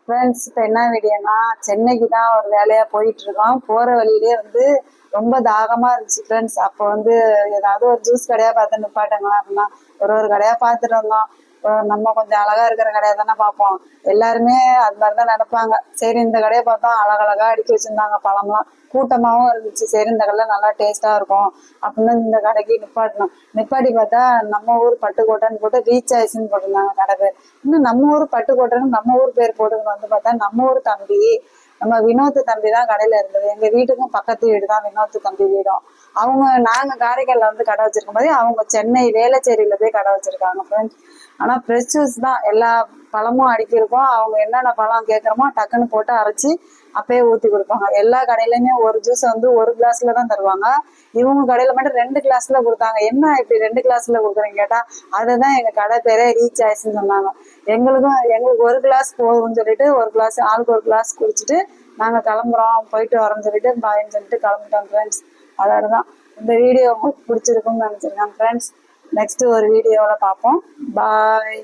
Friends, இப்போ என்ன வீடியோனா சென்னைக்கு தான் ஒரு வேலையாக போயிட்டு இருக்கோம். போகிற வழியிலே ரொம்ப தாகமாக இருந்துச்சு ஃப்ரெண்ட்ஸ். அப்போ ஏதாவது ஒரு ஜூஸ் கடையாக பார்த்து நிப்பாட்டுங்களா அப்படின்னா ஒரு கடையாக பார்த்துட்டு இருந்தோம். நம்ம கொஞ்சம் அழகா இருக்கிற கடையை தானே பார்ப்போம். எல்லாருமே அது மாதிரி தான் நடப்பாங்க. சரி, இந்த கடையை பார்த்தோம், அழகழகா அடுக்கி வச்சிருந்தாங்க. பழம்லாம் கூட்டமாகவும் இருந்துச்சு. சரி, இந்த கடையில் நல்லா டேஸ்டா இருக்கும் அப்படின்னு இந்த கடைக்கு நிப்பாட்டணும். நிப்பாட்டி பார்த்தா நம்ம ஊர் பட்டுக்கோட்டைன்னு போட்டு ரீச் ஆயிடுச்சுன்னு போட்டிருந்தாங்க கடை பேர். இன்னும் நம்ம ஊர் பட்டுக்கோட்டைன்னு நம்ம ஊர் பேர் போட்டுக்கணும். பார்த்தா நம்ம ஊர் தம்பி, நம்ம வினோத் தம்பி தான் கடையில இருந்தது. எங்க வீட்டுக்கும் பக்கத்து வீடு தான் வினோத் தம்பி வீடும். நாங்க காரைக்கால்ல கடை வச்சிருக்கும் போது அவங்க சென்னை வேளச்சேரியில போய் கடை வச்சிருக்காங்க ஃப்ரெண்ட்ஸ். ஆனா ஃப்ரெஷ் ஜூஸ் தான், எல்லா பழமும் அடுக்கியிருக்கோம். அவங்க என்னென்ன பழம் கேட்குறோமோ டக்குன்னு போட்டு அரைச்சி அப்பயே ஊற்றி கொடுப்பாங்க. எல்லா கடையிலையுமே ஒரு ஜூஸ் ஒரு கிளாஸ்ல தான் தருவாங்க. இவங்க கடையில மட்டும் 2 கிளாஸ்ல கொடுத்தாங்க. என்ன இப்படி 2 கிளாஸ்ல கொடுக்குறீங்க கேட்டா, அதுதான் எங்க கடை பேரே ரீச் ஆயிடுச்சுன்னு சொன்னாங்க. எங்களுக்கு ஒரு கிளாஸ் போகும்னு சொல்லிட்டு ஒரு கிளாஸ் ஆளுக்கு ஒரு கிளாஸ் குடிச்சிட்டு நாங்க கிளம்புறோம், போயிட்டு வரோம்னு சொல்லிட்டு பாயின்னு சொல்லிட்டு கிளம்பிட்டோம் ஃப்ரெண்ட்ஸ். அதோடதான் இந்த வீடியோ உங்களுக்கு பிடிச்சிருக்கும்னு நினைச்சிருக்கேன் ஃப்ரெண்ட்ஸ். நெக்ஸ்ட் ஒரு வீடியோவில் பார்ப்போம். பாய்.